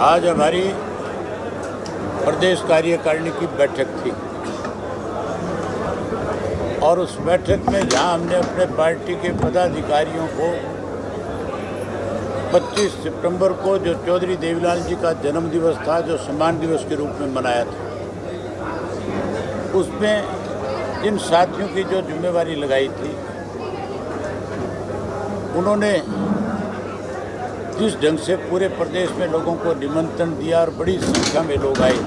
आज हमारी प्रदेश कार्यकारिणी की बैठक थी और उस बैठक में जहां हमने अपने पार्टी के पदाधिकारियों को 25 सितंबर को जो चौधरी देवीलाल जी का जन्म दिवस था, जो सम्मान दिवस के रूप में मनाया था, उसमें जिन साथियों की जो जिम्मेवारी लगाई थी, उन्होंने जिस ढंग से पूरे प्रदेश में लोगों को निमंत्रण दिया और बड़ी संख्या में लोग आए,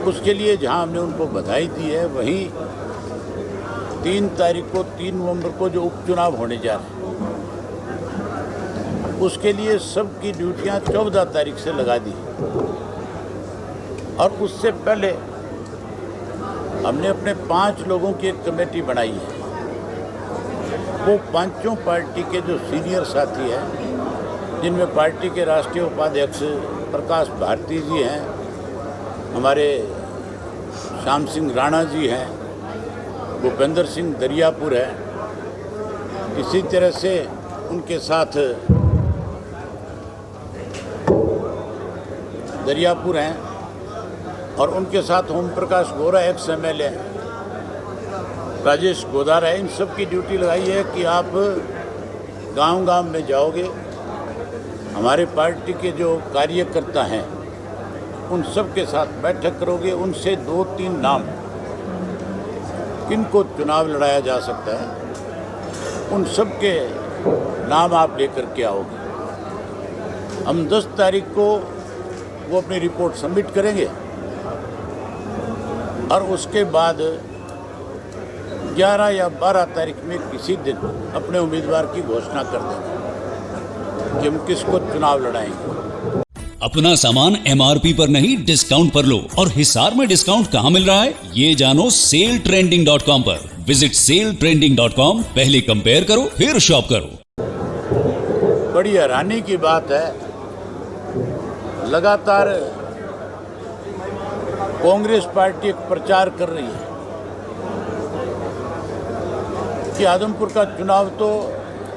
उसके लिए जहां हमने उनको बधाई दी है, वहीं 3 तारीख को 3 नवंबर को जो उपचुनाव होने जा रहे हैं, उसके लिए सबकी ड्यूटियां 14 तारीख से लगा दी और उससे पहले हमने अपने 5 लोगों की एक कमेटी बनाई है। वो पांचों पार्टी के जो सीनियर साथी हैं, जिनमें पार्टी के राष्ट्रीय उपाध्यक्ष प्रकाश भारती जी हैं, हमारे श्याम सिंह राणा जी हैं, भूपेंद्र सिंह दरियापुर है, इसी तरह से उनके साथ दरियापुर हैं और उनके साथ ओम प्रकाश गोरा एक्स MLA, राजेश गोदार है। इन सब की ड्यूटी लगाई है कि आप गांव-गांव में जाओगे, हमारे पार्टी के जो कार्यकर्ता हैं उन सब के साथ बैठक करोगे, उनसे 2-3 नाम किनको चुनाव लड़ाया जा सकता है, उन सब के नाम आप लेकर के आओगे। हम 10 तारीख को वो अपनी रिपोर्ट सबमिट करेंगे और उसके बाद 11 या 12 तारीख में किसी दिन अपने उम्मीदवार की घोषणा कर देंगे कि हम किसको चुनाव लड़ाएंगे। अपना सामान MRP पर नहीं, डिस्काउंट पर लो। और हिसार में डिस्काउंट कहाँ मिल रहा है, ये जानो सेलट्रेंडिंग.com पर। विजिट सेलट्रेंडिंग.com, पहले कंपेयर करो फिर शॉप करो। बड़ी हैरानी की बात है, लगातार कांग्रेस पार्टी एक प्रचार कर रही है कि आदमपुर का चुनाव तो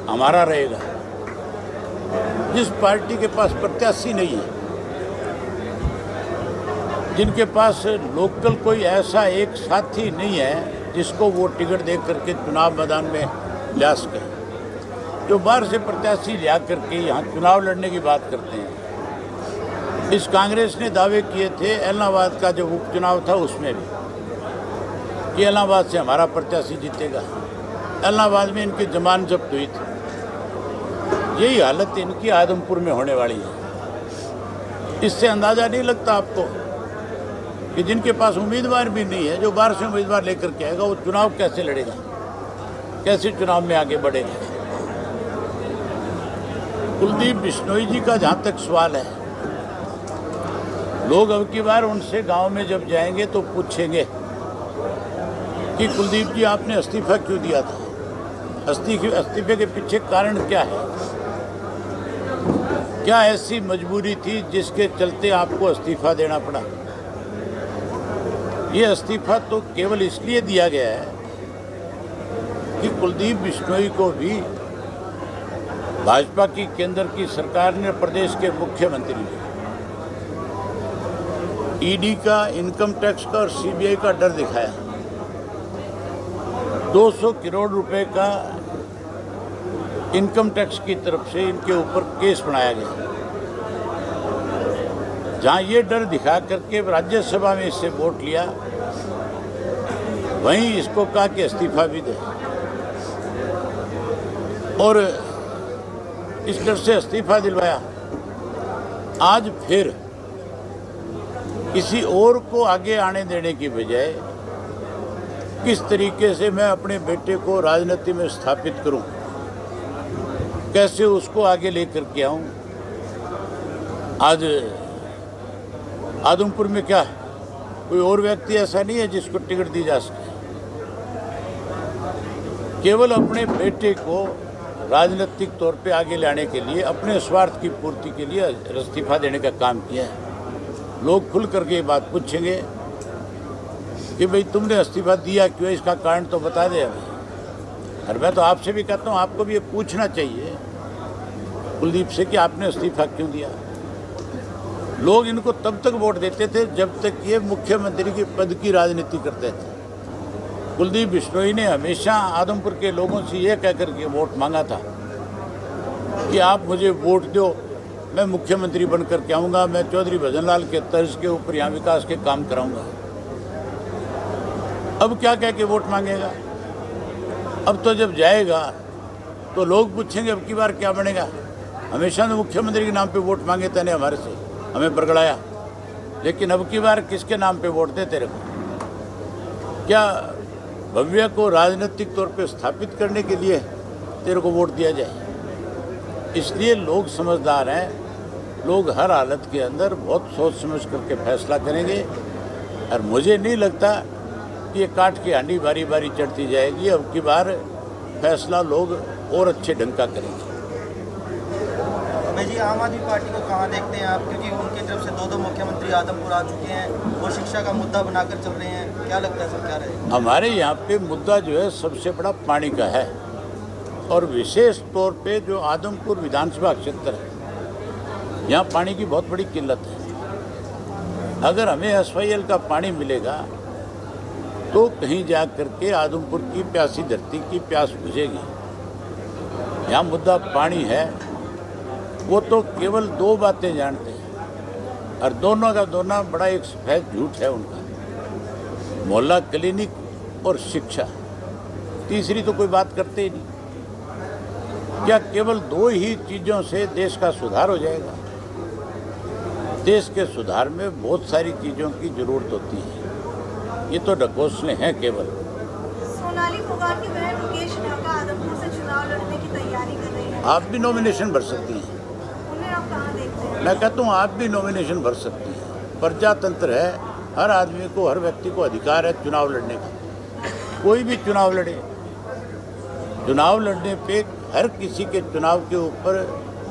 हमारा रहेगा। जिस पार्टी के पास प्रत्याशी नहीं है, जिनके पास लोकल कोई ऐसा एक साथी नहीं है जिसको वो टिकट दे करके चुनाव मैदान में ला सके, जो बाहर से प्रत्याशी ला करके यहाँ चुनाव लड़ने की बात करते हैं। इस कांग्रेस ने दावे किए थे इलाहाबाद का जो उपचुनाव था उसमें भी कि इलाहाबाद से हमारा प्रत्याशी जीतेगा। इलाहाबाद में इनकी जमानत जब्त हुई थी। यही हालत इनकी आदमपुर में होने वाली है। इससे अंदाज़ा नहीं लगता आपको कि जिनके पास उम्मीदवार भी नहीं है, जो बाहर से उम्मीदवार लेकर के आएगा, वो चुनाव कैसे लड़ेगा, कैसे चुनाव में आगे बढ़ेगा। कुलदीप बिश्नोई जी का जहाँ तक सवाल है, लोग अब की बार उनसे गांव में जब जाएंगे तो पूछेंगे कि कुलदीप जी आपने इस्तीफा क्यों दिया था, इस्तीफे के पीछे कारण क्या है, क्या ऐसी मजबूरी थी जिसके चलते आपको इस्तीफा देना पड़ा। ये इस्तीफा तो केवल इसलिए दिया गया है कि कुलदीप बिश्नोई को भी भाजपा की केंद्र की सरकार ने, प्रदेश के मुख्यमंत्री ने ईडी का, इनकम टैक्स का और CBI का डर दिखाया। 200 करोड़ रुपए का इनकम टैक्स की तरफ से इनके ऊपर केस बनाया गया। जहां ये डर दिखा करके राज्यसभा में इससे वोट लिया, वहीं इसको कहा कि इस्तीफा भी दे, और इस डर से इस्तीफा दिलवाया। आज फिर किसी और को आगे आने देने की बजाय किस तरीके से मैं अपने बेटे को राजनीति में स्थापित करूं, कैसे उसको आगे लेकर के आऊं। आज आदमपुर में क्या कोई और व्यक्ति ऐसा नहीं है जिसको टिकट दी जा सके। केवल अपने बेटे को राजनीतिक तौर पे आगे लाने के लिए, अपने स्वार्थ की पूर्ति के लिए इस्तीफा देने का काम किया है। लोग खुल करके ये बात पूछेंगे कि भाई तुमने इस्तीफा दिया क्यों, इसका कारण तो बता दे हमें। और मैं तो आपसे भी कहता हूँ, आपको भी ये पूछना चाहिए कुलदीप से कि आपने इस्तीफा क्यों दिया। लोग इनको तब तक वोट देते थे जब तक ये मुख्यमंत्री की पद की राजनीति करते थे। कुलदीप बिश्नोई ने हमेशा आदमपुर के लोगों से ये कहकर के वोट मांगा था कि आप मुझे वोट दो, मैं मुख्यमंत्री बन करके आऊँगा, मैं चौधरी भजनलाल के तर्ज के ऊपर यहाँ विकास के काम कराऊँगा। अब क्या कह के वोट मांगेगा? अब तो जब जाएगा तो लोग पूछेंगे अब की बार क्या बनेगा। हमेशा तो मुख्यमंत्री के नाम पे वोट मांगे तने हमारे से, हमें बरगड़ाया, लेकिन अब की बार किसके नाम पे वोट दे तेरे को? क्या भव्य को राजनीतिक तौर पे स्थापित करने के लिए तेरे को वोट दिया जाए? इसलिए लोग समझदार हैं, लोग हर हालत के अंदर बहुत सोच समझ करके फैसला करेंगे। और मुझे नहीं लगता कि ये काट की हांडी बारी बारी चढ़ती जाएगी। अब की बार फैसला लोग और अच्छे ढंग का करेंगे। अबे जी, आम आदमी पार्टी को कहाँ देखते हैं आप? क्योंकि उनकी तरफ से दो मुख्यमंत्री आदमपुर आ चुके हैं, वो शिक्षा का मुद्दा बनाकर चल रहे हैं। क्या लगता है सर, क्या रहेगा? हमारे यहाँ पे मुद्दा जो है सबसे बड़ा पानी का है, और विशेष तौर पे जो आदमपुर विधानसभा क्षेत्र है, यहाँ पानी की बहुत बड़ी किल्लत है। अगर हमें SYL का पानी मिलेगा तो कहीं जा करके आदमपुर की प्यासी धरती की प्यास बुझेगी। यहाँ मुद्दा पानी है। वो तो केवल दो बातें जानते हैं, और दोनों का दोनों बड़ा एक सफेद झूठ है उनका। मोहल्ला क्लिनिक और शिक्षा, तीसरी तो कोई बात करते ही नहीं। क्या केवल दो ही चीज़ों से देश का सुधार हो जाएगा? देश के सुधार में बहुत सारी चीज़ों की जरूरत होती है। ये तो ढकोसले हैं केवल। सोनाली फोगाट की बहन मुकेश ढाका आदमपुर से चुनाव लड़ने की तैयारी कर रही है। आप भी नॉमिनेशन भर सकती हैं। उन्हें आप कहाँ देखते हैं? मैं कहता हूँ आप भी नॉमिनेशन भर सकती हैं। प्रजातंत्र है, हर आदमी को, हर व्यक्ति को अधिकार है चुनाव लड़ने का। कोई भी चुनाव लड़े। चुनाव लड़ने पे हर किसी के चुनाव के ऊपर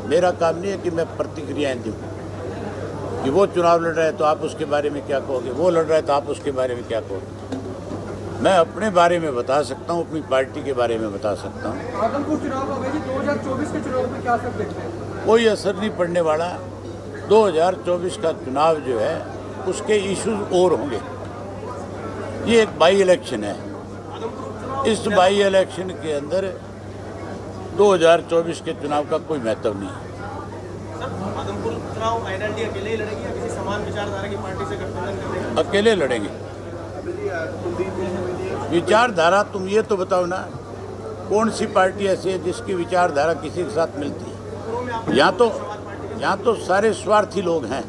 मेरा काम नहीं है कि मैं प्रतिक्रियाएं दूँ कि वो चुनाव लड़ रहा है तो आप उसके बारे में क्या कहोगे, वो लड़ रहा है तो आप उसके बारे में क्या कहोगे। मैं अपने बारे में बता सकता हूँ, अपनी पार्टी के बारे में बता सकता हूँ। आदमपुर चुनाव हो गए जी, 2024 के चुनाव में क्या असर देखते हैं? कोई असर नहीं पड़ने वाला। 2024 का चुनाव जो है उसके इश्यूज और होंगे। ये एक बाई इलेक्शन है। इस बाई इलेक्शन के अंदर 2024 के चुनाव का कोई महत्व नहीं है। आदमपुर चुनाव आइडेंटिटी अकेले ही लड़ेगी या किसी समान विचारधारा की पार्टी से गठबंधन करेंगे? अकेले लड़ेंगे। विचारधारा तुम ये तो बताओ ना, कौन सी पार्टी ऐसी है जिसकी विचारधारा किसी के साथ मिलती है? यहाँ तो सारे स्वार्थी लोग हैं।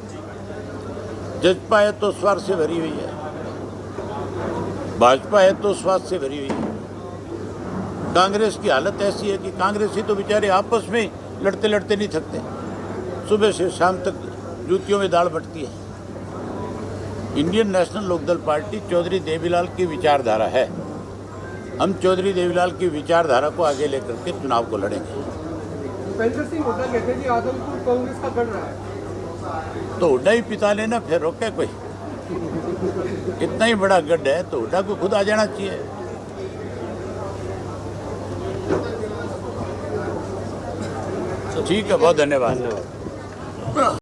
जजपा है तो स्वार्थ से भरी हुई है, भाजपा है तो स्वार्थ से भरी हुई है। कांग्रेस की हालत ऐसी है कि कांग्रेसी तो बेचारे आपस में लड़ते लड़ते नहीं थकते, सुबह से शाम तक जूतियों में दाल बटती है। Indian national Lokdal party Chaudhary Devilal की विचारधारा है। हम चौधरी देवीलाल की विचारधारा को आगे लेकर के चुनाव को लड़ेंगे। उपेंद्र सिंह हुड्डा कहते हैं कि आदमपुर कांग्रेस का गढ़ रहा है। तो हुड्डा ही पिता लेना, फिर रोके कोई? इतना ही बड़ा गढ़ है तो हुड्डा को खुद आ जाना चाहिए। ठीक है, बहुत धन्यवाद।